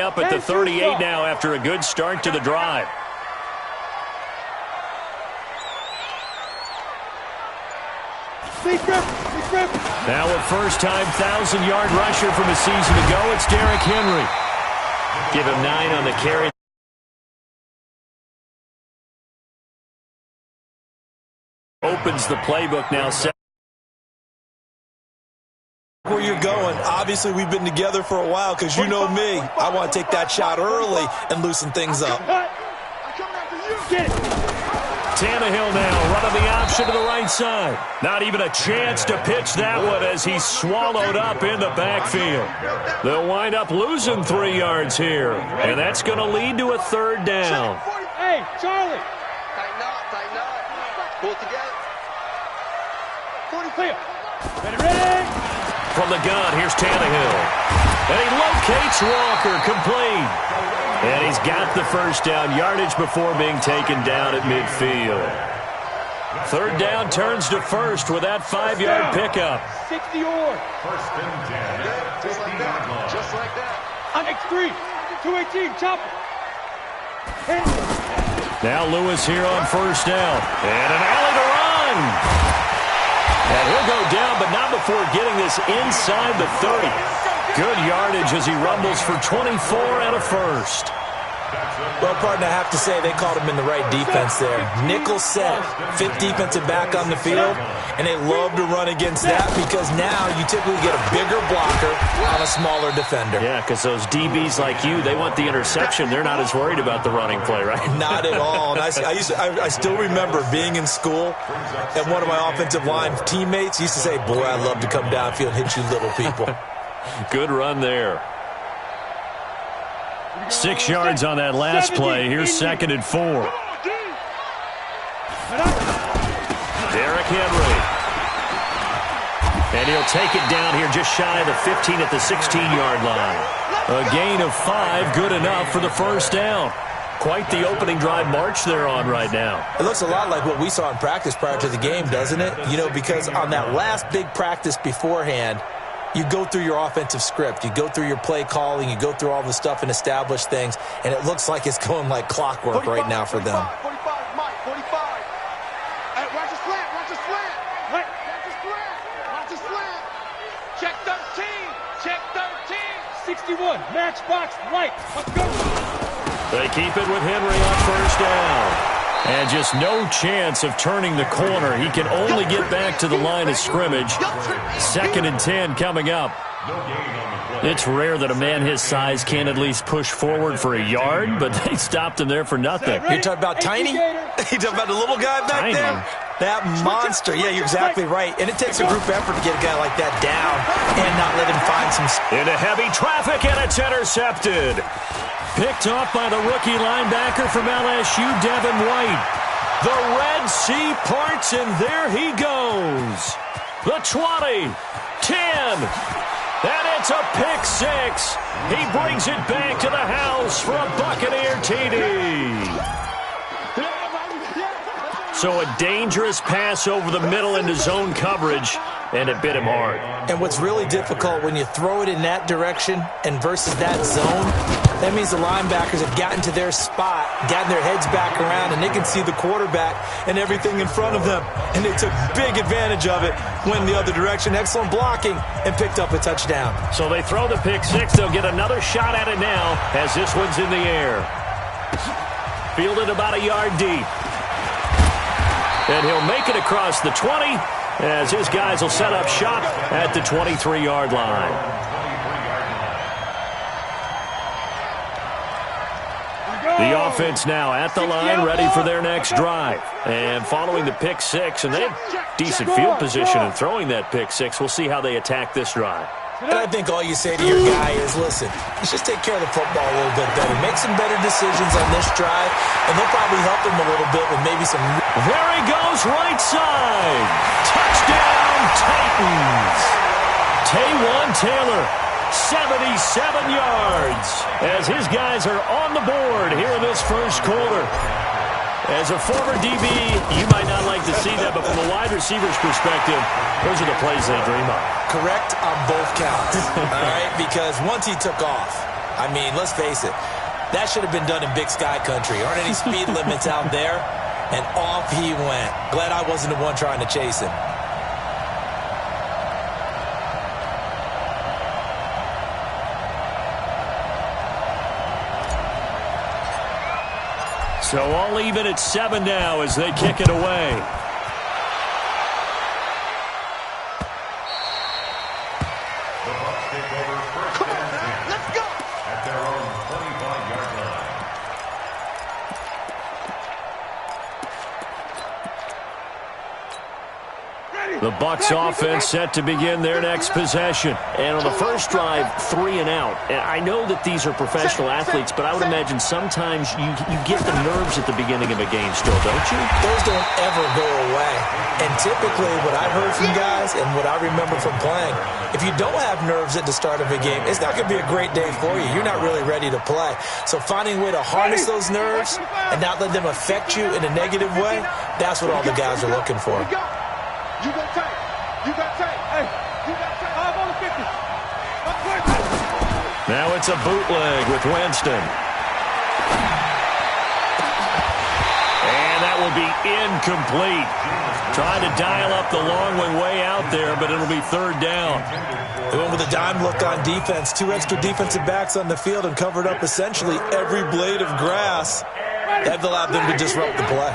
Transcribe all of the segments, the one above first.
up at the 38 now after a good start to the drive. Now a first-time 1,000-yard rusher from a season ago, it's Derrick Henry. Give him 9 on the carry. Opens the playbook now. Where you're going, obviously we've been together for a while because you know me. I want to take that shot early and loosen things up. Tannehill now running the option to the right side. Not even a chance to pitch that one as he's swallowed up in the backfield. They'll wind up losing 3 yards here, and that's going to lead to a third down. Hey, Charlie. Tighten up. Pull it together. 40 clear. Ready. From the gun, here's Tannehill. And he locates Walker, complete. And he's got the first down, yardage before being taken down at midfield. Third down turns to first with that 5-yard pickup. 60 or. First and 10. Just like that. Just like that. On X3. 218, chop. Now Lewis here on first down. And an alley to run. And he'll go down, but not before getting this inside the 30. Good yardage as he rumbles for 24 and a first. Well, partner, I have to say they called him in the right defense there. Nickel set, 5th defensive back on the field, and they love to run against that because now you typically get a bigger blocker on a smaller defender. Yeah, because those DBs like you, they want the interception. They're not as worried about the running play, right? Not at all. And I still remember being in school, and one of my offensive line teammates used to say, boy, I'd love to come downfield and hit you little people. Good run there. 6 yards on that last play. Here's 2nd and 4. Derrick Henry. And he'll take it down here just shy of the 15 at the 16-yard line. A gain of 5, good enough for the first down. Quite the opening drive march they're on right now. It looks a lot like what we saw in practice prior to the game, doesn't it? You know, because on that last big practice beforehand, you go through your offensive script. You go through your play calling. You go through all the stuff and establish things. And it looks like it's going like clockwork right now for them. 45, Mike, 45. Hey, watch the slant, watch the slant. Watch the slant, watch the slant. Check 13, check 13. 61, matchbox right. Let's go. They keep it with Henry on first down. And just no chance of turning the corner. He can only get back to the line of scrimmage. 2nd and 10 coming up. It's rare that a man his size can't at least push forward for a yard, but they stopped him there for nothing. You're talking about Tiny? You're talking about the little guy back there? That monster. Yeah, you're exactly right. And it takes a group effort to get a guy like that down and not let him find some... Into heavy traffic, and it's intercepted. Picked off by the rookie linebacker from LSU, Devin White. The Red Sea parts, and there he goes. The 20, 10, and it's a pick 6. He brings it back to the house for a Buccaneer TD. So a dangerous pass over the middle into zone coverage, and it bit him hard. And what's really difficult when you throw it in that direction and versus that zone, that means the linebackers have gotten to their spot, gotten their heads back around, and they can see the quarterback and everything in front of them. And they took big advantage of it, went the other direction, excellent blocking, and picked up a touchdown. So they throw the pick 6. They'll get another shot at it now as this one's in the air. Fielded about a yard deep. And he'll make it across the 20 as his guys will set up shop at the 23-yard line. The offense now at the line, ready for their next drive. And following the pick 6, and they have decent field position in throwing that pick 6. We'll see how they attack this drive. And I think all you say to your guy is, listen, let's just take care of the football a little bit better. Make some better decisions on this drive, and they'll probably help him a little bit with maybe some... There he goes, right side. Touchdown, Titans. Taywan Taylor, 77 yards, as his guys are on the board here in this first quarter. As a former DB, you might not like to see that, but from a wide receiver's perspective, those are the plays they dream of. Correct on both counts, all right? Because once he took off, I mean, let's face it. That should have been done in Big Sky country. Aren't any speed limits out there? And off he went. Glad I wasn't the one trying to chase him. So all even at 7 now as they kick it away. The Bucs offense set to begin their next possession. And on the first drive, 3 and out. And I know that these are professional athletes, but I would imagine sometimes you get the nerves at the beginning of a game still, don't you? Those don't ever go away. And typically what I've heard from guys and what I remember from playing, if you don't have nerves at the start of a game, it's not going to be a great day for you. You're not really ready to play. So finding a way to harness those nerves and not let them affect you in a negative way, that's what all the guys are looking for. You got tight. You got tight. Hey, you got tight. 5 on the 50. Now it's a bootleg with Winston. And that will be incomplete. Trying to dial up the long one way out there, but it'll be 3rd down. They went with a dime look on defense. 2 extra defensive backs on the field and covered up essentially every blade of grass. That allowed them to disrupt the play.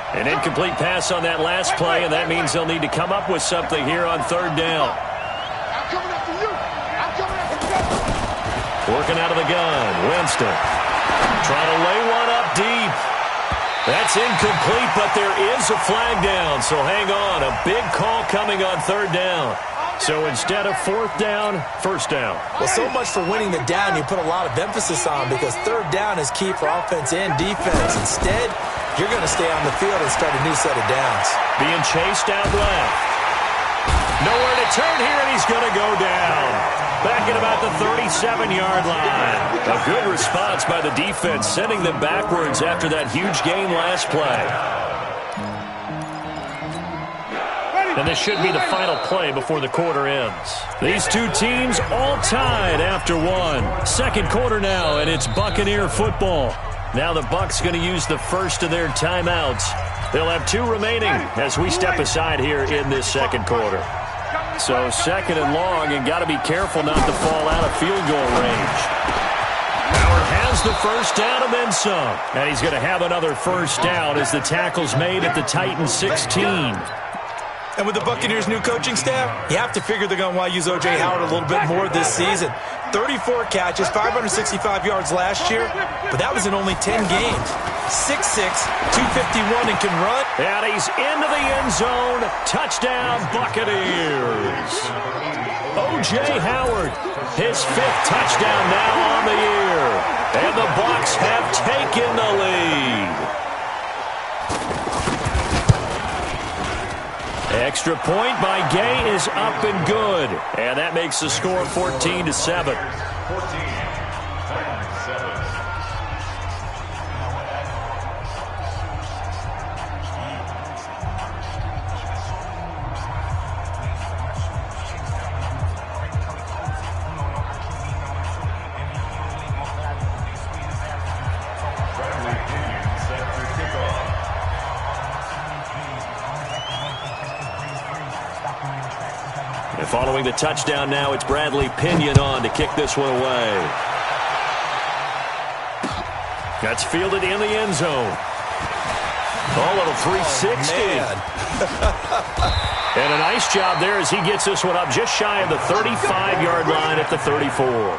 An incomplete pass on that last play, and that means they'll need to come up with something here on 3rd down. I'm coming after you. I'm coming after you. Working out of the gun, Winston. Trying to lay one up deep. That's incomplete, but there is a flag down, so hang on. A big call coming on 3rd down. So instead of 4th down, 1st down. Well, so much for winning the down you put a lot of emphasis on because 3rd down is key for offense and defense. Instead, you're going to stay on the field and start a new set of downs. Being chased out left. Nowhere to turn here, and he's going to go down. Back at about the 37-yard line. A good response by the defense, sending them backwards after that huge gain last play. And this should be the final play before the quarter ends. These two teams all tied after 1. 2nd quarter now, and it's Buccaneer football. Now the Bucs going to use the first of their timeouts. They'll have 2 remaining as we step aside here in this 2nd quarter. So 2nd and long, and got to be careful not to fall out of field goal range. Howard has the 1st down and then some. And he's going to have another 1st down as the tackle's made at the Titans 16. And with the Buccaneers' new coaching staff, you have to figure they're going to want to use O.J. Howard a little bit more this season. 34 catches, 565 yards last year, but that was in only 10 games. 6'6", 251, and can run. And he's into the end zone. Touchdown, Buccaneers. O.J. Howard, his 5th touchdown now on the year. And the Bucs have taken the lead. Extra point by Gay is up and good. And that makes the score 14-7. 14, 7. Following the touchdown now, it's Bradley Pinion on to kick this one away. That's fielded in the end zone. Oh, little 360. And a nice job there as he gets this one up just shy of the 35-yard line at the 34.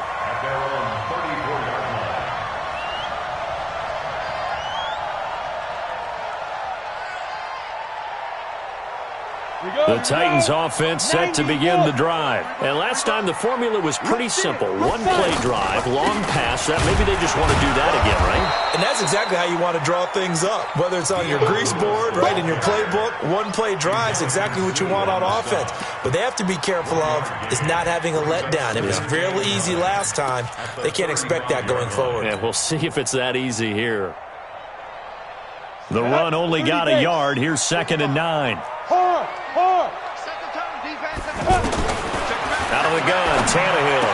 The Titans offense set to begin the drive. And last time the formula was pretty simple. 1-play drive, long pass. That maybe they just want to do that again, right? And that's exactly how you want to draw things up. Whether it's on your grease board, right, in your playbook, 1-play drive's exactly what you want on offense. But they have to be careful of is not having a letdown. It was real easy last time. They can't expect that going forward. Yeah, we'll see if it's that easy here. The run only got a yard. Here's 2nd and 9. Out of the gun, Tannehill.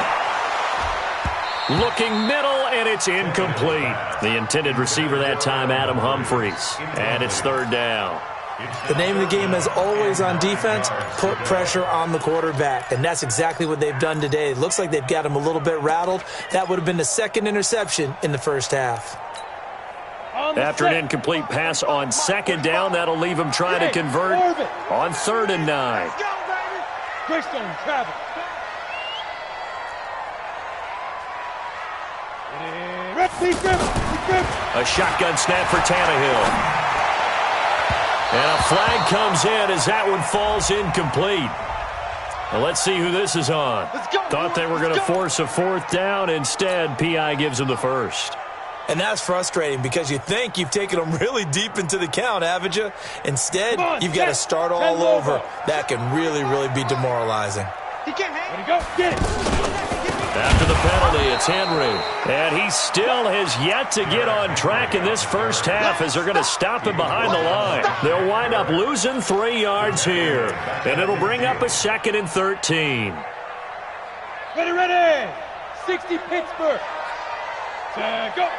Looking middle, and it's incomplete. The intended receiver that time, Adam Humphries. And it's third down. The name of the game is always on defense, put pressure on the quarterback. And that's exactly what they've done today. It looks like they've got him a little bit rattled. That would have been the second interception in the first half. After an incomplete pass on second down, that'll leave him trying to convert on 3rd and 9. Great stone, travel. A shotgun snap for Tannehill. And a flag comes in as that one falls incomplete. Well, let's see who this is on. Thought they were going to force a 4th down. Instead, P.I. gives them the first. And that's frustrating because you think you've taken them really deep into the count, haven't you? Instead, you've got to start all over. That can really, really be demoralizing. He can't hang. Go. Get it. After the penalty, it's Henry. And he still has yet to get on track in this first half as they're going to stop him behind the line. They'll wind up losing 3 yards here. And it'll bring up a 2nd and 13. Ready. 60 Pittsburgh. Go.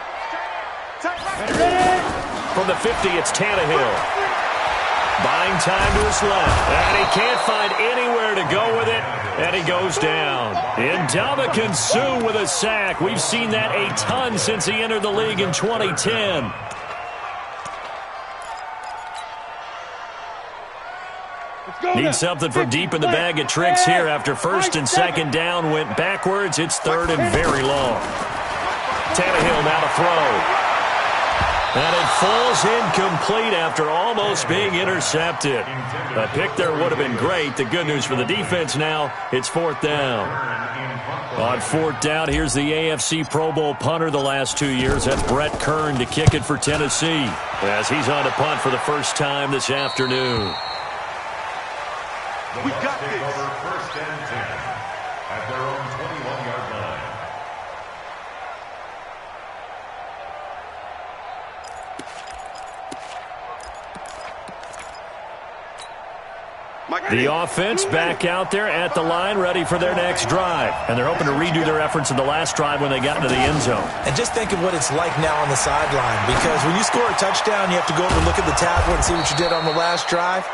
Ready. From the 50, it's Tannehill. Buying time to his left. And he can't find anywhere to go with it. And he goes down. Ndamukong Suh with a sack. We've seen that a ton since he entered the league in 2010. Need something from deep in the bag of tricks here after 1st and 2nd down went backwards. It's 3rd and very long. Tannehill now to throw. And it falls incomplete after almost being intercepted. A pick there would have been great. The good news for the defense now, it's 4th down. On 4th down, here's the AFC Pro Bowl punter the last 2 years. That's Brett Kern to kick it for Tennessee as he's on to punt for the first time this afternoon. We got this. Over 1st and 10 at their own 21-yard line. The offense back out there at the line, ready for their next drive. And they're hoping to redo their efforts in the last drive when they got into the end zone. And just think of what it's like now on the sideline, because when you score a touchdown, you have to go over and look at the tablet and see what you did on the last drive.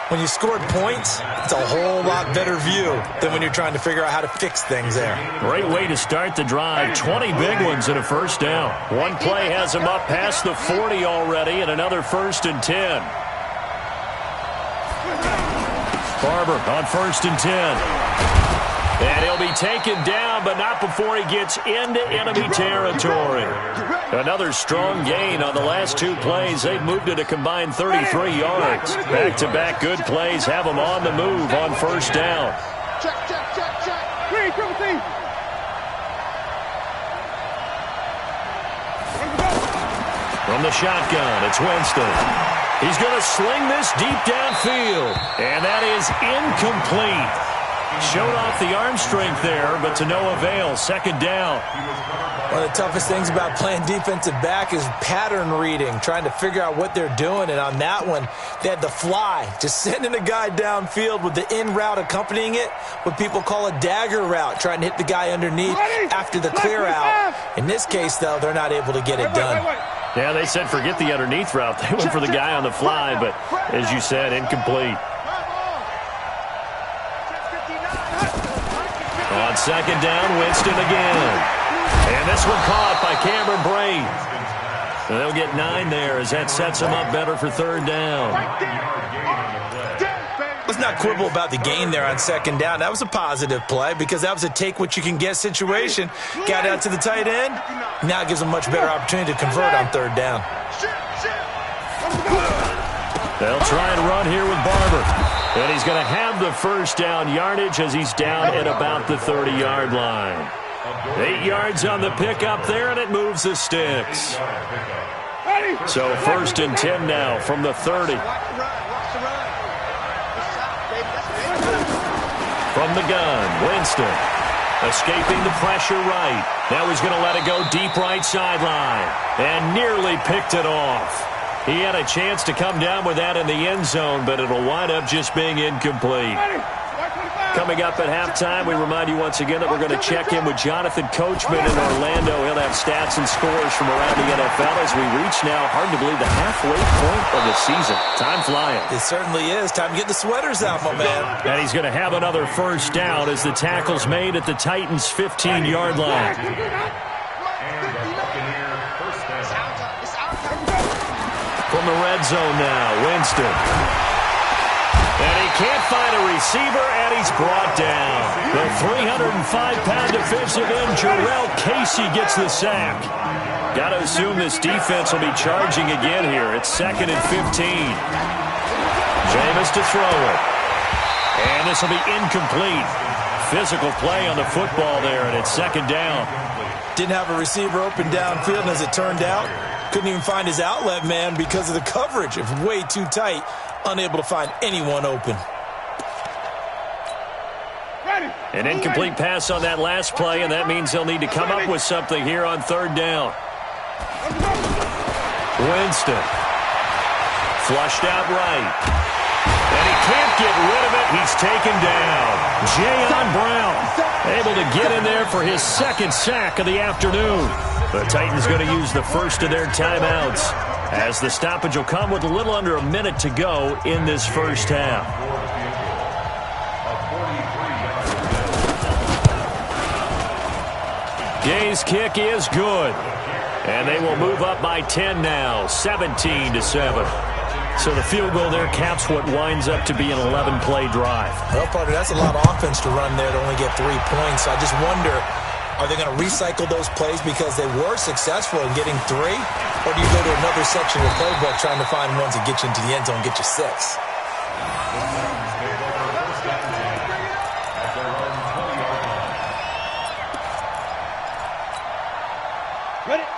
When you scored points, it's a whole lot better view than when you're trying to figure out how to fix things there. Great way to start the drive. 20 big ones and a 1st down. One play has them up past the 40 already, and another 1st and 10. Barber on 1st and 10. And he'll be taken down, but not before he gets into enemy territory. Another strong gain on the last 2 plays. They've moved it a combined 33 yards. Back-to-back good plays have them on the move on 1st down. Check. Green, triple team. From the shotgun, it's Winston. He's going to sling this deep downfield. And that is incomplete. Showed off the arm strength there, but to no avail. 2nd down. One of the toughest things about playing defensive back is pattern reading, trying to figure out what they're doing. And on that one, they had the fly, just sending a guy downfield with the in route accompanying it, what people call a dagger route, trying to hit the guy underneath after the clear out. In this case, though, they're not able to get it done. Yeah, they said forget the underneath route. They went for the guy on the fly, but as you said, incomplete. On 2nd down, Winston again. And this one caught by Cameron Brate. And they'll get 9 there as that sets them up better for 3rd down. Let's not quibble about the gain there on 2nd down. That was a positive play because that was a take-what-you-can-get situation. Got out to the tight end. Now it gives them a much better opportunity to convert on 3rd down. They'll try and run here with Barber. And he's going to have the 1st down yardage as he's down at about the 30-yard line. 8 yards on the pickup there, and it moves the sticks. So 1st and 10 now from the 30. From the gun, Winston. Escaping the pressure right. Now he's going to let it go deep right sideline. And nearly picked it off. He had a chance to come down with that in the end zone, but it'll wind up just being incomplete. Coming up at halftime, we remind you once again that we're going to check in with Jonathan Coachman in Orlando. He'll have stats and scores from around the NFL as we reach now, hard to believe, the halfway point of the season. Time flying. It certainly is. Time to get the sweaters out, my man. And he's going to have another first down as the tackle's made at the Titans' 15-yard line. From the red zone now, Winston. And he can't find a receiver, and he's brought down. The 305-pound defensive end, Jarrell Casey, gets the sack. Got to assume this defense will be charging again here. It's 2nd and 15. Jameis to throw it. And this will be incomplete. Physical play on the football there, and it's 2nd down. Didn't have a receiver open downfield, and as it turned out, couldn't even find his outlet man because of the coverage. It's way too tight. Unable to find anyone open. An incomplete pass on that last play, and that means they'll need to come up with something here on 3rd down. Winston. Flushed out right. And he can't get rid of it. He's taken down. Jayon Brown able to get in there for his 2nd sack of the afternoon. The Titans going to use the first of their timeouts as the stoppage will come with a little under a minute to go in this first half. Gay's kick is good. And they will move up by 10 now, 17-7. So the field goal there caps what winds up to be an 11-play drive. Well, partner, that's a lot of offense to run there to only get 3 points. I just wonder, are they going to recycle those plays because they were successful in getting 3? Or do you go to another section of the playbook trying to find ones that get you into the end zone and get you 6?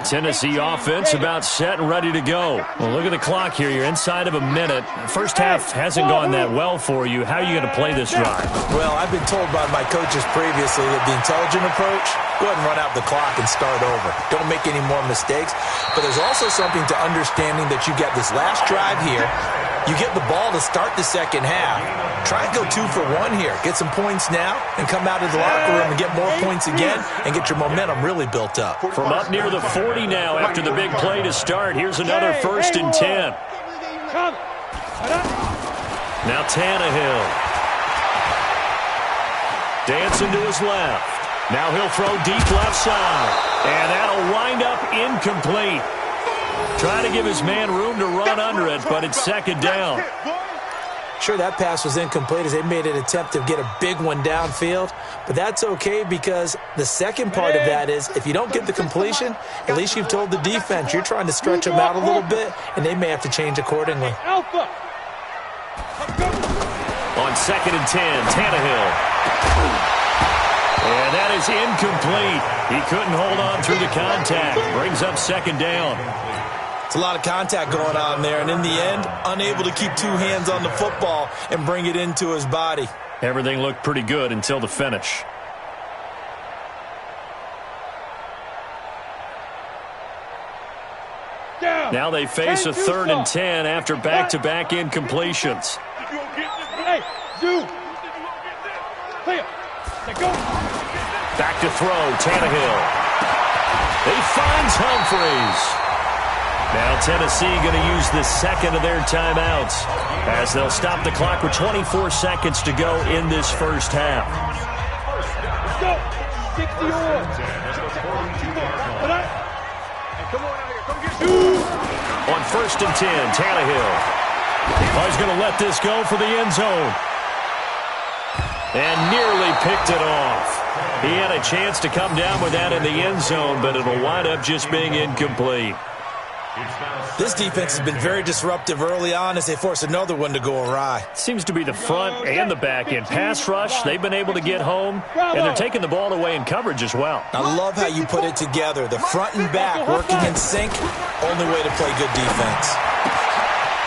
Tennessee offense about set and ready to go. Well, look at the clock here. You're inside of a minute. First half hasn't gone that well for you. How are you going to play this drive? Well, I've been told by my coaches previously that the intelligent approach, go ahead and run out the clock and start over. Don't make any more mistakes. But there's also something to understanding that you got this last drive here. You get the ball to start the second half. Try and go 2 for 1 here. Get some points now and come out of the locker room and get more points again and get your momentum really built up. From up near the 40 now after the big play to start. Here's another 1st and 10. Now Tannehill. Dancing to his left. Now he'll throw deep left side. And that'll wind up incomplete. Trying to give his man room to run under it, but it's 2nd down. Sure, that pass was incomplete as they made an attempt to get a big one downfield, but that's okay because the second part of that is if you don't get the completion, at least you've told the defense you're trying to stretch them out a little bit, and they may have to change accordingly. On 2nd and 10, Tannehill. And that is incomplete. He couldn't hold on through the contact. Brings up 2nd down. It's a lot of contact going on there, and in the end, unable to keep 2 hands on the football and bring it into his body. Everything looked pretty good until the finish. Now they face a 3rd and 10 after back-to-back incompletions. Back to throw, Tannehill. He finds Humphries. Now Tennessee going to use the 2nd of their timeouts as they'll stop the clock with 24 seconds to go in this first half. On 1st and 10, Tannehill. He's going to let this go for the end zone. And nearly picked it off. He had a chance to come down with that in the end zone, but it'll wind up just being incomplete. This defense has been very disruptive early on as they force another one to go awry. Seems to be the front and the back end. Pass rush, they've been able to get home, and they're taking the ball away in coverage as well. I love how you put it together. The front and back working in sync, only way to play good defense.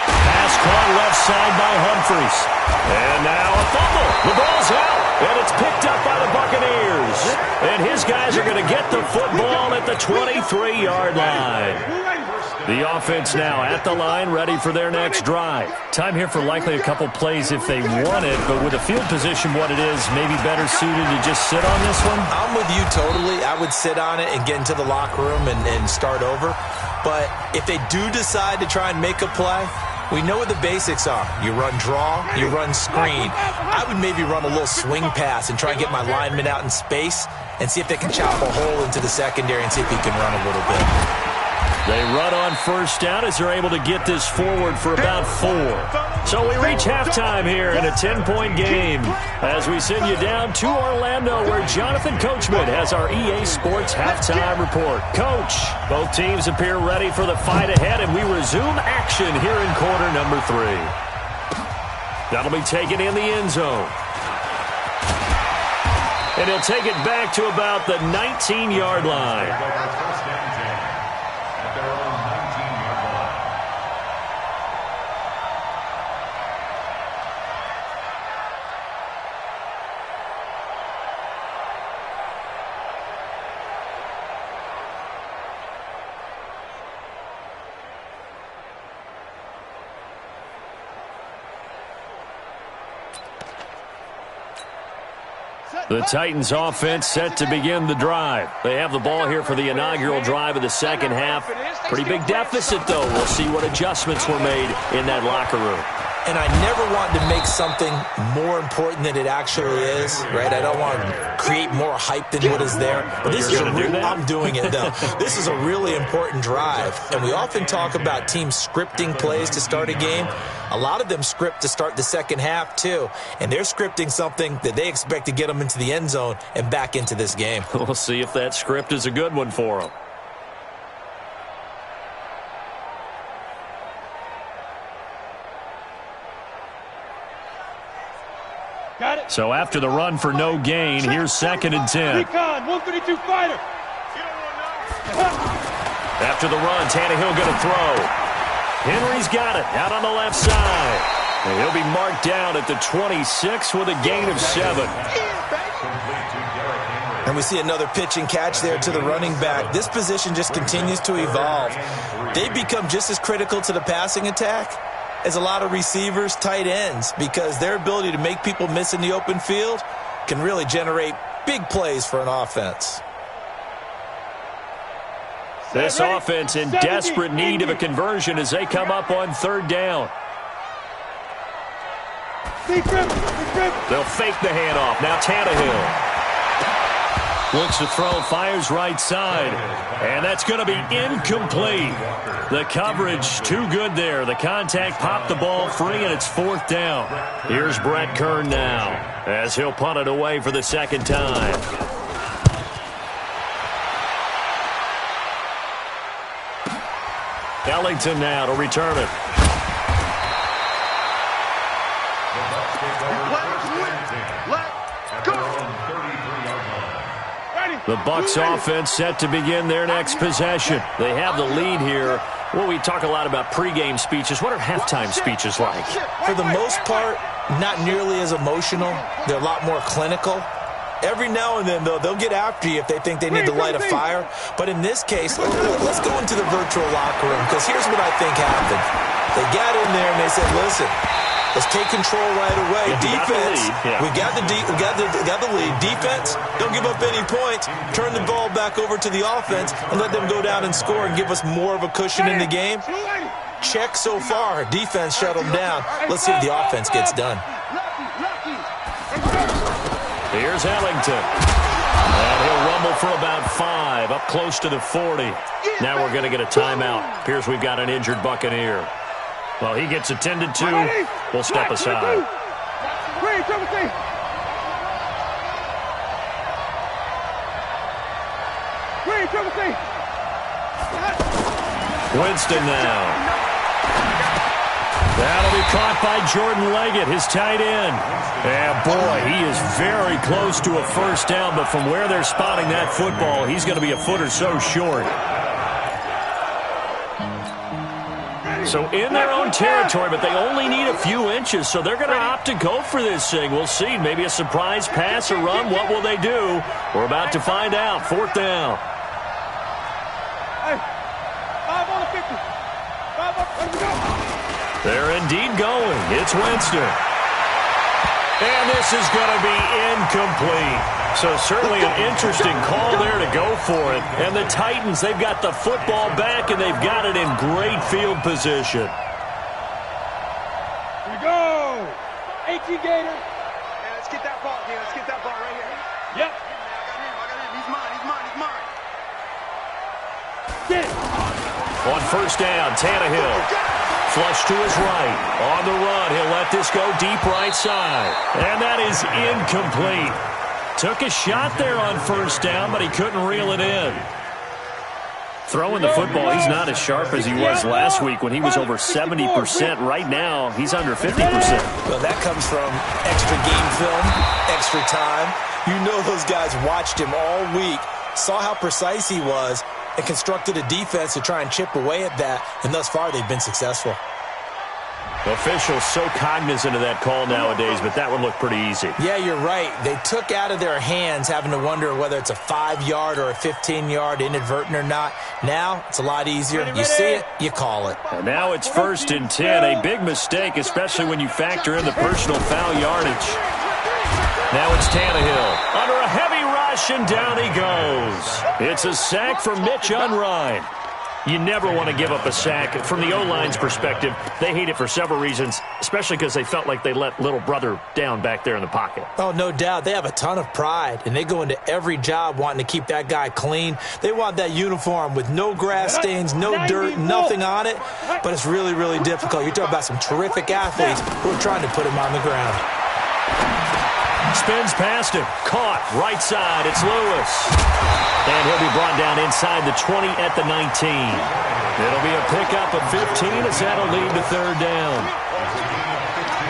Pass caught left side by Humphries. And now a fumble. The ball's out. And it's picked up by the Buccaneers. And his guys are going to get the football at the 23-yard line. The offense now at the line, ready for their next drive. Time here for likely a couple plays if they want it, but with the field position what it is, maybe better suited to just sit on this one? I'm with you totally. I would sit on it and get into the locker room and start over. But if they do decide to try and make a play, we know what the basics are. You run draw, you run screen. I would maybe run a little swing pass and try and get my linemen out in space and see if they can chop a hole into the secondary and see if he can run a little bit. They run on first down as they're able to get this forward for about 4. So we reach halftime here in a 10-point game as we send you down to Orlando where Jonathan Coachman has our EA Sports halftime report. Coach, both teams appear ready for the fight ahead, and we resume action here in quarter number 3. That'll be taken in the end zone. And he'll take it back to about the 19-yard line. The Titans offense set to begin the drive. They have the ball here for the inaugural drive of the second half. Pretty big deficit, though. We'll see what adjustments were made in that locker room. And I never want to make something more important than it actually is, right? I don't want to create more hype than what is there. But this is I'm doing it, though. This is a really important drive. And we often talk about teams scripting plays to start a game. A lot of them script to start the second half, too. And they're scripting something that they expect to get them into the end zone and back into this game. We'll see if that script is a good one for them. So after the run for no gain, here's 2nd and 10. Recon, 132 fighter. After the run, Tannehill going to throw. Henry's got it out on the left side. And he'll be marked down at the 26 with a gain of 7. And we see another pitch and catch there to the running back. This position just continues to evolve. They become just as critical to the passing attack as a lot of receivers, tight ends, because their ability to make people miss in the open field can really generate big plays for an offense. This offense in desperate need of a conversion as they come up on 3rd down. They'll fake the handoff. Now Tannehill looks to throw, fires right side, and that's going to be incomplete. The coverage too good there. The contact popped the ball free, and it's 4th down. Here's Brett Kern now as he'll punt it away for the 2nd time. Ellington now to return it. The Bucs offense set to begin their next possession. They have the lead here. Well, we talk a lot about pregame speeches. What are halftime speeches like? For the most part, not nearly as emotional. They're a lot more clinical. Every now and then, though, they'll get after you if they think they need to light a fire. But in this case, let's go into the virtual locker room, because here's what I think happened. They got in there and they said, listen, let's take control right away. Defense, we got the lead. Defense, don't give up any points. Turn the ball back over to the offense and let them go down and score and give us more of a cushion in the game. Check so far. Defense shut them down. Let's see if the offense gets done. Here's Ellington. And he'll rumble for about 5, up close to the 40. Now we're going to get a timeout. Appears we've got an injured Buccaneer. Well, he gets attended to. We'll step aside. Winston now. That'll be caught by Jordan Leggett, his tight end. And boy, he is very close to a first down, but from where they're spotting that football, he's going to be a foot or so short. So in their own territory, but they only need a few inches, so they're going to opt to go for this thing. We'll see. Maybe a surprise pass or run. What will they do? We're about to find out. 4th down. Hey, 5 on the 50. 5 on the 50. They're indeed going. It's Winston. And this is going to be incomplete. So certainly an interesting call there to go for it. And the Titans, they've got the football back, and they've got it in great field position. Here we go. 18 Gator. Yeah, let's get that ball again. Let's get that ball right here. Yep. I got him. He's mine. Get it. On 1st down, Tannehill. Flush to his right. On the run, he'll let this go deep right side. And that is incomplete. Took a shot there on 1st down, but he couldn't reel it in. Throwing the football, he's not as sharp as he was last week when he was over 70%. Right now, he's under 50%. Well, that comes from extra game film, extra time. You know those guys watched him all week, saw how precise he was, and constructed a defense to try and chip away at that, and thus far they've been successful. Officials so cognizant of that call nowadays, but that would look pretty easy. Yeah, you're right. They took out of their hands having to wonder whether it's a 5-yard or a 15-yard, inadvertent or not. Now, it's a lot easier. You see it, you call it. And now it's 1st and 10, a big mistake, especially when you factor in the personal foul yardage. Now it's Tannehill under a heavy rush, and down he goes. It's a sack for Mitch Unrein. You never want to give up a sack. From the O-line's perspective, they hate it for several reasons, especially because they felt like they let little brother down back there in the pocket. Oh, no doubt. They have a ton of pride, and they go into every job wanting to keep that guy clean. They want that uniform with no grass stains, no dirt, nothing on it, but it's really, really difficult. You're talking about some terrific athletes who are trying to put him on the ground. Spins past him. Caught. Right side. It's Lewis. And he'll be brought down inside the 20 at the 19. It'll be a pickup of 15 as that'll lead to 3rd down.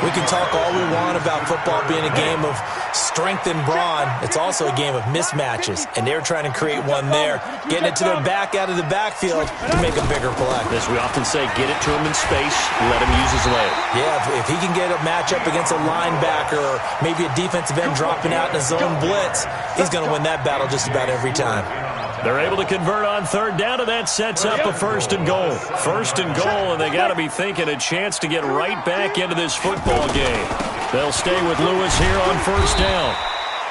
We can talk all we want about football being a game of strength and brawn. It's also a game of mismatches, and they're trying to create one there, getting it to their back out of the backfield to make a bigger play. As we often say, get it to him in space, let him use his leg. Yeah, if he can get a matchup against a linebacker or maybe a defensive end dropping out in a zone blitz, he's going to win that battle just about every time. They're able to convert on 3rd down, and that sets up a 1st and goal. 1st and goal, and they got to be thinking a chance to get right back into this football game. They'll stay with Lewis here on 1st down.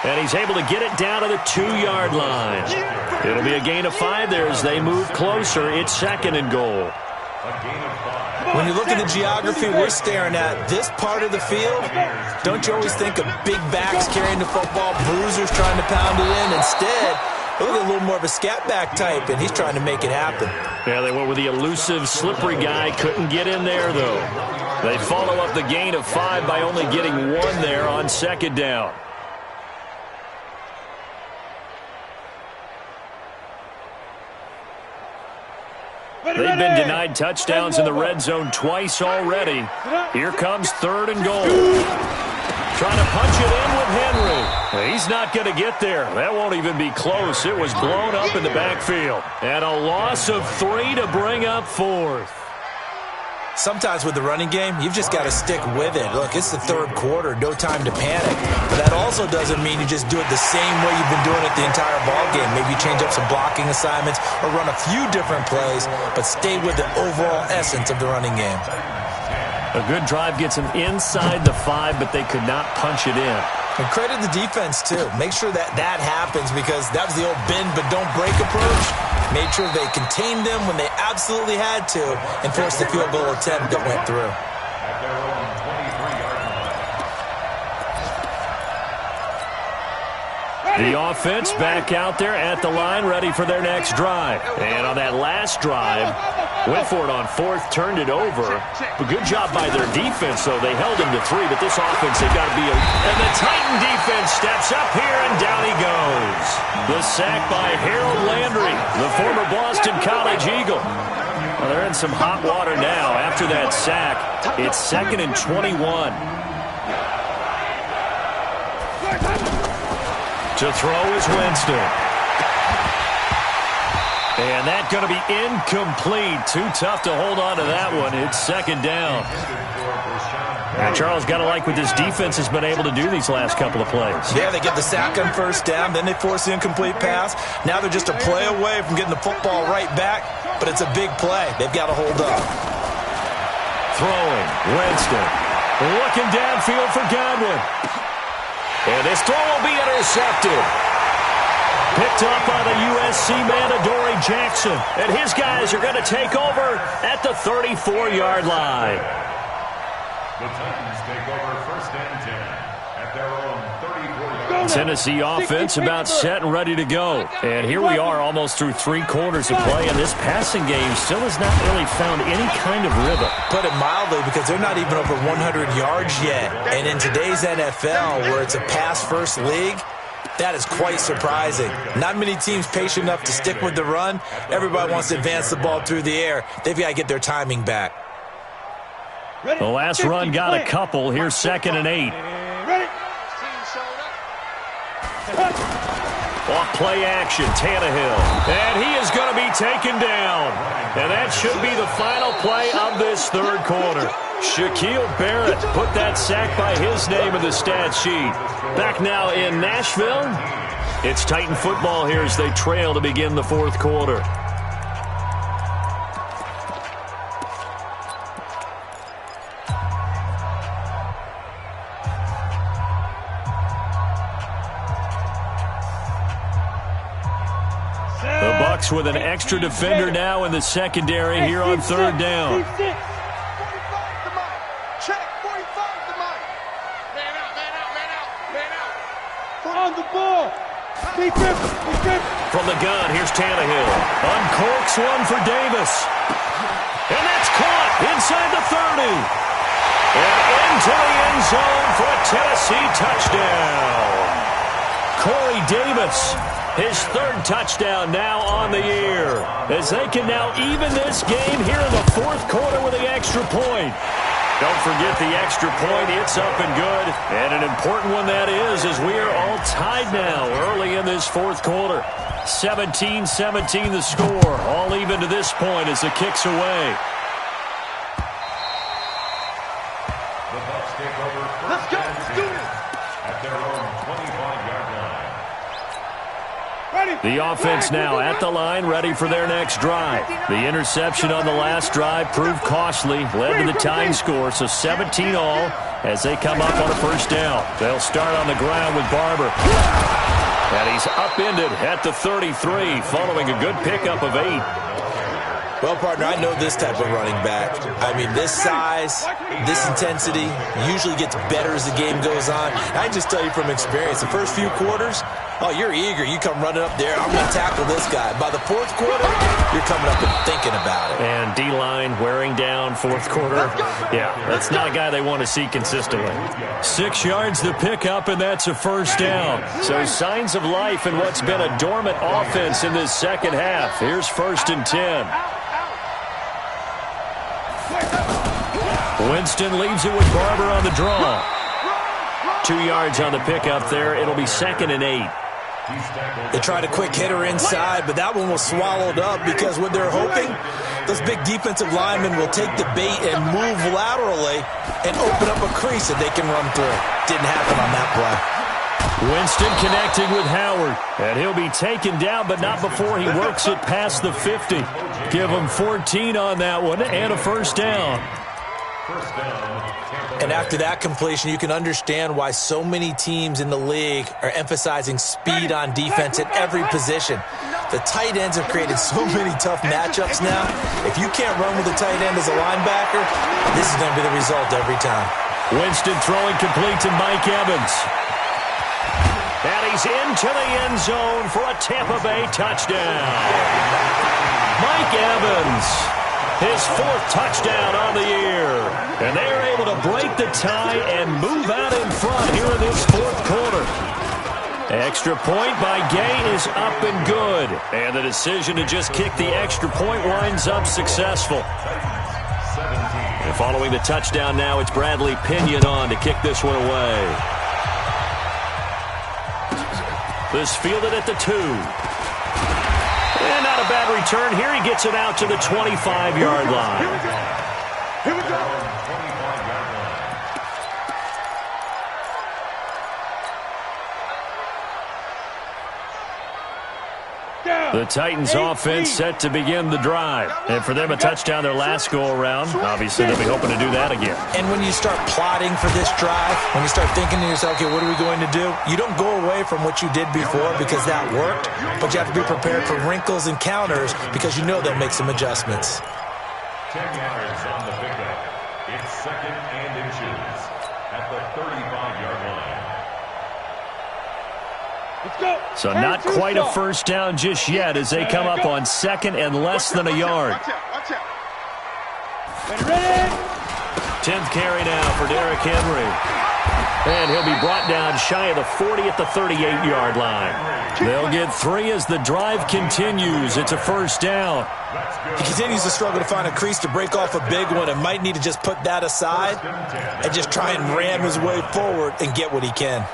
And he's able to get it down to the 2-yard line. It'll be a gain of 5 there as they move closer. It's 2nd and goal. When you look at the geography we're staring at, this part of the field, don't you always think of big backs carrying the football, bruisers trying to pound it in? Instead, look at a little more of a scat back type, and he's trying to make it happen. Yeah, they went with the elusive, slippery guy. Couldn't get in there, though. They follow up the gain of 5 by only getting 1 there on 2nd down. They've been denied touchdowns in the red zone twice already. Here comes 3rd and goal. Trying to punch it in with Henry. He's not going to get there. That won't even be close. It was blown up in the backfield. And a loss of 3 to bring up 4th. Sometimes with the running game, you've just got to stick with it. Look, it's the 3rd quarter, no time to panic. But that also doesn't mean you just do it the same way you've been doing it the entire ball game. Maybe you change up some blocking assignments or run a few different plays, but stay with the overall essence of the running game. A good drive gets them inside the 5, but they could not punch it in. And credit the defense, too. Make sure that happens, because that was the old bend but don't break approach. Made sure they contained them when they absolutely had to and forced the field goal attempt that went through. The offense back out there at the line, ready for their next drive. And on that last drive, went for it on 4th, turned it over. But good job by their defense, though. They held him to 3, but this offense, they've got to be And the Titan defense steps up here, and down he goes. The sack by Harold Landry, the former Boston College Eagle. Well, they're in some hot water now. After that sack, it's 2nd and 21. To throw is Winston. And that's going to be incomplete. Too tough to hold on to that one. It's second down. Now, Charles, got to like what this defense has been able to do these last couple of plays. Yeah, they get the sack on first down, then they force the incomplete pass. Now they're just a play away from getting the football right back, but it's a big play. They've got to hold up. Throwing, Winston. Looking downfield for Godwin. And this throw will be intercepted. Picked up by the USC man, Adoree Jackson. And his guys are going to take over at the 34-yard line. The Titans take over first and 10 at their own 34-yard line. Tennessee offense about set and ready to go. And here we are almost through 3 quarters of play, and this passing game still has not really found any kind of rhythm. Put it mildly, because they're not even over 100 yards yet. And in today's NFL, where it's a pass-first league, that is quite surprising. Not many teams patient enough to stick with the run. Everybody wants to advance the ball through the air. They've got to get their timing back. The last run got a couple. Here's 2nd and 8. Off play action, Tannehill. And he is going to be taken down. And that should be the final play of this third quarter. Shaquille Barrett put that sack by his name in the stat sheet. Back now in Nashville, it's Titan football here as they trail to begin the fourth quarter. The Bucs with an extra defender now in the secondary here on third down. On the ball. From the gun, here's Tannehill. Uncorks one for Davis. And that's caught inside the 30. And into the end zone for a Tennessee touchdown. Corey Davis, his 3rd touchdown now on the year. As they can now even this game here in the fourth quarter with the extra point. Don't forget the extra point. It's up and good. And an important one that is, as we are all tied now early in this fourth quarter. 17-17 the score. All even to this point as the kick's away. The Bucs take over first and 10 at their own 25-yard line. The offense now at the line, ready for their next drive. The interception on the last drive proved costly, led to the tying score, so 17 all as they come up on a first down. They'll start on the ground with Barber. And he's upended at the 33, following a good pickup of 8. Well, partner, I know this type of running back. I mean, this size, this intensity usually gets better as the game goes on. I just tell you from experience, the first few quarters, oh, you're eager. You come running up there, I'm going to tackle this guy. By the fourth quarter, you're coming up and thinking about it. And D-line wearing down fourth quarter. Yeah, that's not a guy they want to see consistently. 6 yards to pick up, and that's a first down. So signs of life in what's been a dormant offense in this second half. Here's 1st and 10. Winston leaves it with Barber on the draw. 2 yards on the pickup there. It'll be 2nd and 8. They tried a quick hitter inside, but that one was swallowed up because what they're hoping, those big defensive linemen will take the bait and move laterally and open up a crease that they can run through. Didn't happen on that play. Winston connecting with Howard, and he'll be taken down, but not before he works it past the 50. Give him 14 on that one and a first down. And after that completion, you can understand why so many teams in the league are emphasizing speed on defense at every position. The tight ends have created so many tough matchups now. If you can't run with a tight end as a linebacker, this is going to be the result every time. Winston throwing complete to Mike Evans. And he's into the end zone for a Tampa Bay touchdown. Mike Evans, his 4th touchdown on the year. And they are able to break the tie and move out in front here in this fourth quarter. Extra point by Gay is up and good. And the decision to just kick the extra point winds up successful. And following the touchdown now, it's Bradley Pinion on to kick this one away. This fielded at the 2. And out a bad return here. He gets it out to the 25-yard line. Here we go. The Titans offense set to begin the drive. And for them, a touchdown their last go-around. Obviously, they'll be hoping to do that again. And when you start plotting for this drive, when you start thinking to yourself, okay, what are we going to do? You don't go away from what you did before because that worked, but you have to be prepared for wrinkles and counters because you know they'll make some adjustments. 10 yards on the pickup. It's 2nd and inches at the 35-yard line. Let's go. So not quite a first down just yet as they come up on 2nd and less than a yard. Watch out. Ready? 10th carry now for Derrick Henry. And he'll be brought down shy of the 40 at the 38-yard line. They'll get 3 as the drive continues. It's a first down. He continues to struggle to find a crease to break off a big one and might need to just put that aside and just try and ram his way forward and get what he can.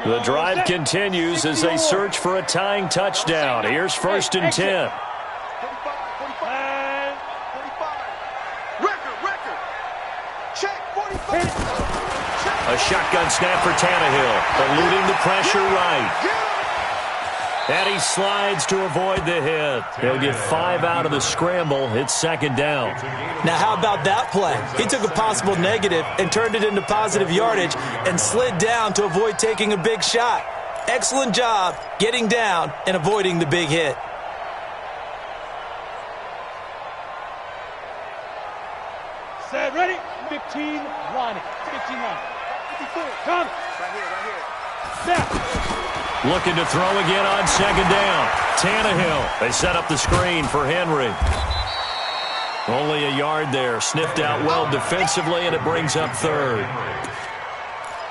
The drive continues as they search for a tying touchdown. Here's 1st and 10. 45. Record. Check, 45. A shotgun snap for Tannehill, eluding the pressure right. And he slides to avoid the hit. He'll get 5 out of the scramble. It's 2nd down. Now, how about that play? He took a possible negative and turned it into positive yardage and slid down to avoid taking a big shot. Excellent job getting down and avoiding the big hit. Set, ready? 15 line. 15 line. Come. Right here. Snap. Looking to throw again on 2nd down. Tannehill. They set up the screen for Henry. Only a yard there. Sniffed out well defensively, and it brings up 3rd.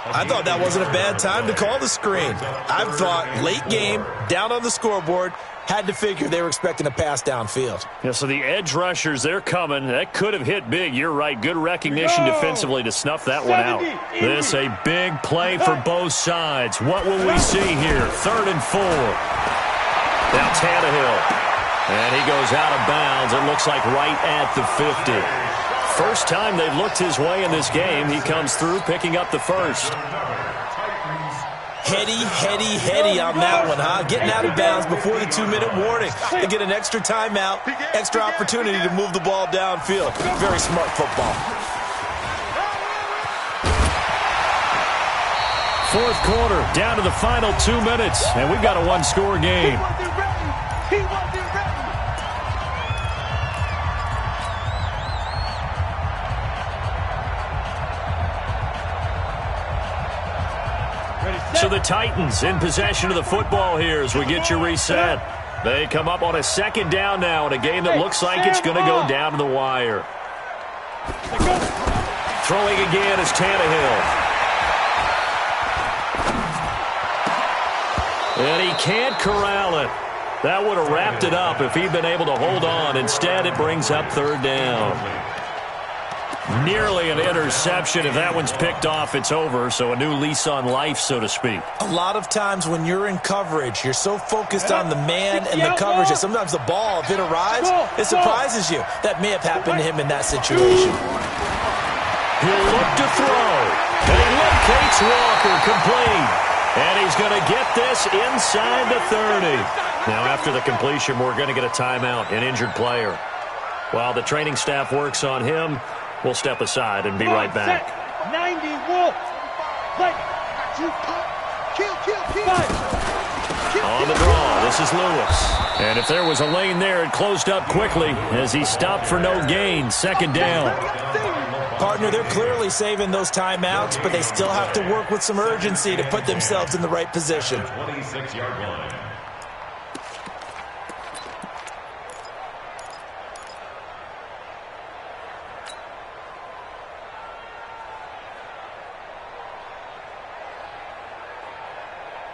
I thought that wasn't a bad time to call the screen. I thought late game, down on the scoreboard, had to figure they were expecting a pass downfield. Yeah, so the edge rushers, they're coming. That could have hit big. You're right. Good recognition defensively to snuff that one out. This a big play for both sides. What will we see here? 3rd and 4. Now Tannehill. And he goes out of bounds. It looks like right at the 50. First time they've looked his way in this game. He comes through picking up the first. Heady on that one, huh? Getting out of bounds before the 2-minute warning. They get an extra timeout, extra opportunity to move the ball downfield. Very smart football. 4th quarter, down to the final 2 minutes, and we've got a 1-score game. He wasn't ready. So the Titans in possession of the football here as we get you reset. They come up on a 2nd down now in a game that looks like it's going to go down to the wire. Throwing again is Tannehill. And he can't corral it. That would have wrapped it up if he'd been able to hold on. Instead, it brings up 3rd down. Nearly an interception. If that one's picked off, it's over. So a new lease on life, so to speak. A lot of times when you're in coverage, you're so focused on the man and the coverage that sometimes the ball, if it arrives, it surprises you. That may have happened to him in that situation. He'll look to throw. And he locates Walker, complete. And he's going to get this inside the 30. Now, after the completion, we're going to get a timeout, an injured player. While the training staff works on him, we'll step aside and be right back. 90 Wolf. Like. On the draw, this is Lewis. And if there was a lane there, it closed up quickly as he stopped for no gain. 2nd down. Partner, they're clearly saving those timeouts, but they still have to work with some urgency to put themselves in the right position. 26-yard line.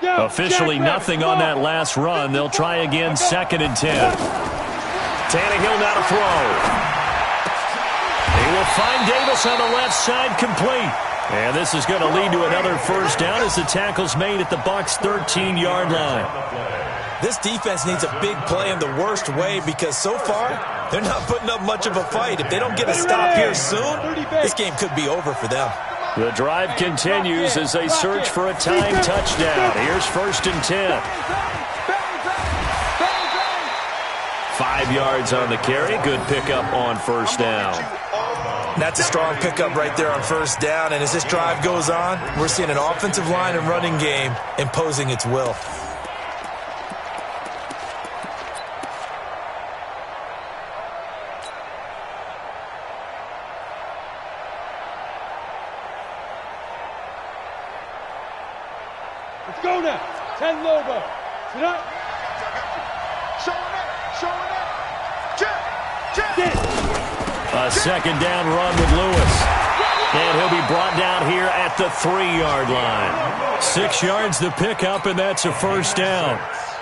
Officially nothing on that last run. They'll try again, 2nd and 10. Tannehill now to throw. He will find Davis on the left side, complete. And this is going to lead to another first down as the tackle's made at the Bucs' 13-yard line. This defense needs a big play in the worst way because so far they're not putting up much of a fight. If they don't get a stop here soon, this game could be over for them. The drive continues as they search for a tying touchdown. Here's 1st and 10. 5 yards on the carry. Good pickup on first down. That's a strong pickup right there on first down. And as this drive goes on, we're seeing an offensive line and running game imposing its will. Let's go now. 10 Lobo. Sit up. Showing up. Check. A second down run with Lewis. And he'll be brought down here at the 3-yard line. 6 yards the pickup, and that's a first down.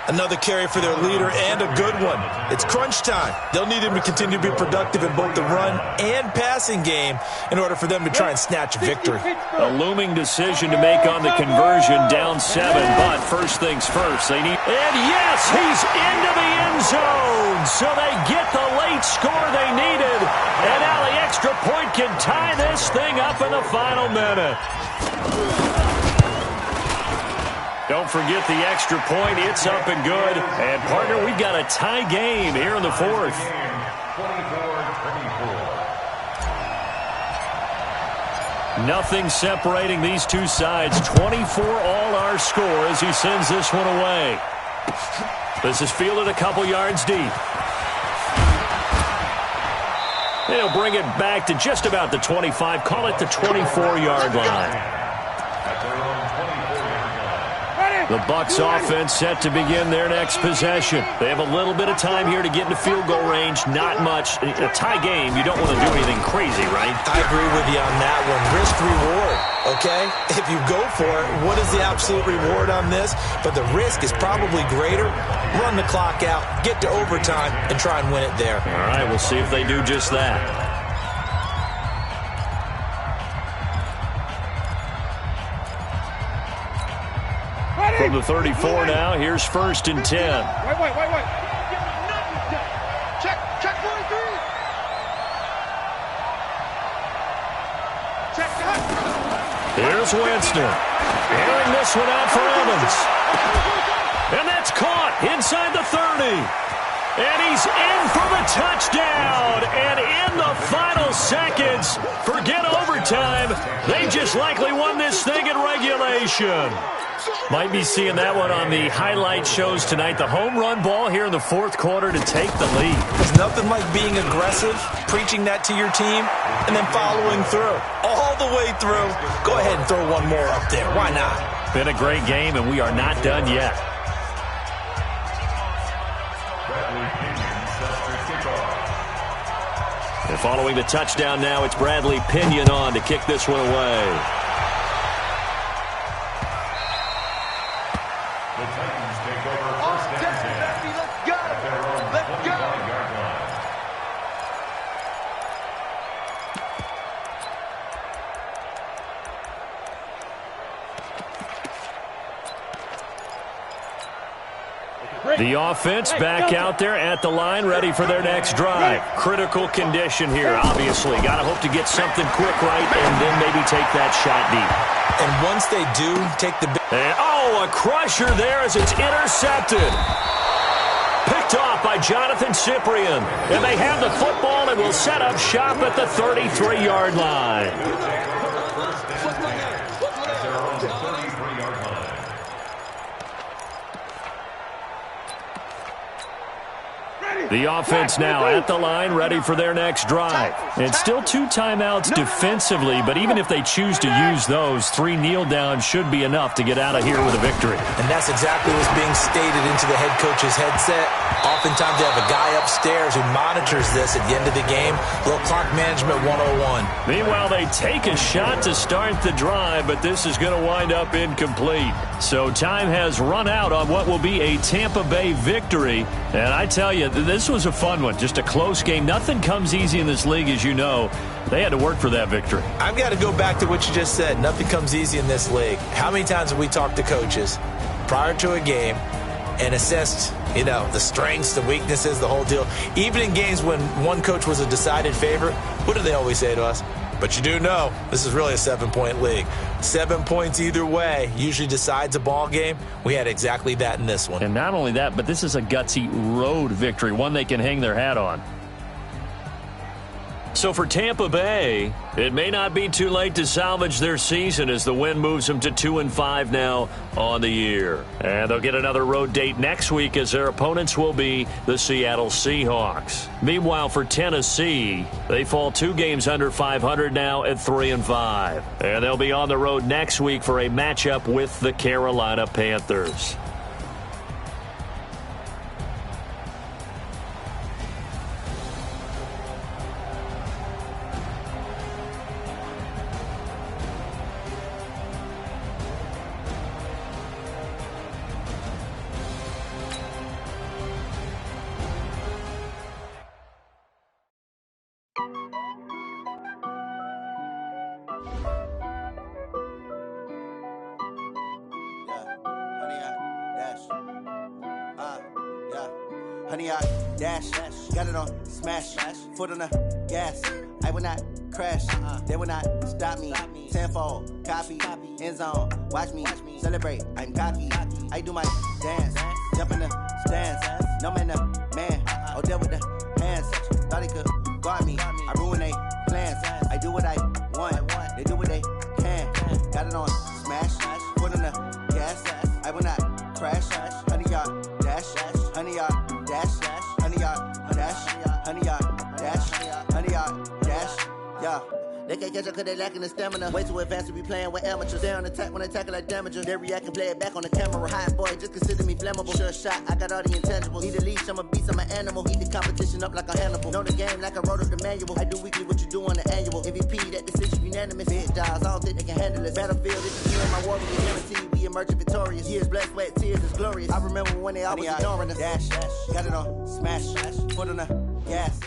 Another carry for their leader and a good one. It's crunch time. They'll need him to continue to be productive in both the run and passing game in order for them to try and snatch a victory. A looming decision to make on the conversion, down 7, but first things first. They need, and yes, he's into the end zone. So they get the late score they needed. And now the extra point can tie this thing up in the final minute. Don't forget the extra point. It's up and good. And, partner, we've got a tie game here in the 4th. 24-24. Nothing separating these two sides. 24 all our score as he sends this one away. This is fielded a couple yards deep. He'll bring it back to just about the 25. Call it the 24-yard line. The Bucs offense set to begin their next possession. They have a little bit of time here to get into field goal range. Not much. In a tie game, you don't want to do anything crazy, right? I agree with you on that one. Risk-reward, okay? If you go for it, what is the absolute reward on this? But the risk is probably greater. Run the clock out, get to overtime, and try and win it there. All right, we'll see if they do just that. From the 34 now, here's 1st and 10. Wait. Check 43. Check that. Here's Winston. Airing this one out for Evans. And that's caught inside the 30. And he's in for the touchdown. And in the final seconds, forget overtime. They just likely won this thing in regulation. Might be seeing that one on the highlight shows tonight. The home run ball here in the 4th quarter to take the lead. There's nothing like being aggressive, preaching that to your team, and then following through. All the way through. Go ahead and throw one more up there. Why not? Been a great game, and we are not done yet. And following the touchdown now, it's Bradley Pinion on to kick this one away. The offense back out there at the line, ready for their next drive. Critical condition here, obviously. Got to hope to get something quick right and then maybe take that shot deep. And once they do, take the... And, a crusher there as it's intercepted. Picked off by Jonathan Cyprien. And they have the football and will set up shop at the 33-yard line. The offense now at the line, ready for their next drive. And still 2 timeouts defensively, but even if they choose to use those, 3 kneel downs should be enough to get out of here with a victory. And that's exactly what's being stated into the head coach's headset. Oftentimes they have a guy upstairs who monitors this at the end of the game. Little clock management 101. Meanwhile, they take a shot to start the drive, but this is going to wind up incomplete. So time has run out on what will be a Tampa Bay victory. And I tell you, this this was a fun one. Just a close game. Nothing comes easy in this league, as you know. They had to work for that victory. I've got to go back to what you just said. Nothing comes easy in this league. How many times have we talked to coaches prior to a game and assessed, the strengths, the weaknesses, the whole deal? Even in games when one coach was a decided favorite, what do they always say to us? But you do know this is really a 7-point league. 7 points either way usually decides a ball game. We had exactly that in this one. And not only that, but this is a gutsy road victory, one they can hang their hat on. So for Tampa Bay, it may not be too late to salvage their season as the win moves them to 2-5 now on the year. And they'll get another road date next week as their opponents will be the Seattle Seahawks. Meanwhile, for Tennessee, they fall 2 games under 500 now at 3-5. And they'll be on the road next week for a matchup with the Carolina Panthers. Honey, I dash, got it on smash, foot on the gas. I will not crash, they will not stop me. Tenfold, copy, end zone, watch me celebrate. I'm cocky, I do my dance, jump in the stands. No man, man, oh, there with the hands. Thought he could guard me, I ruin they plans. I do what I want, they do what they can. Got it on smash, foot on the gas. I will not crash, honey, y'all dash, honey, y'all dash, honey, y'all dash, honey, y'all dash, honey, y'all dash, yeah. They can't catch up cause they lacking the stamina. Way too advanced to be playing with amateurs. They on attack when they tackle like damager. They react and play it back on the camera. Hot boy, just consider me flammable. Sure shot, I got all the intangibles. Need a leash, I'm a beast, I'm an animal. Eat the competition up like a Hannibal. Know the game like I wrote up the manual. I do weekly what you do on the annual. MVP, that decision unanimous. Big jobs, I don't think they can handle it. Battlefield, this is me and my war, we guaranteed we emerging victorious. Years, blood, sweat, tears, is glorious. I remember when they always ignoring us. Dash, got it on smash, foot on the gas.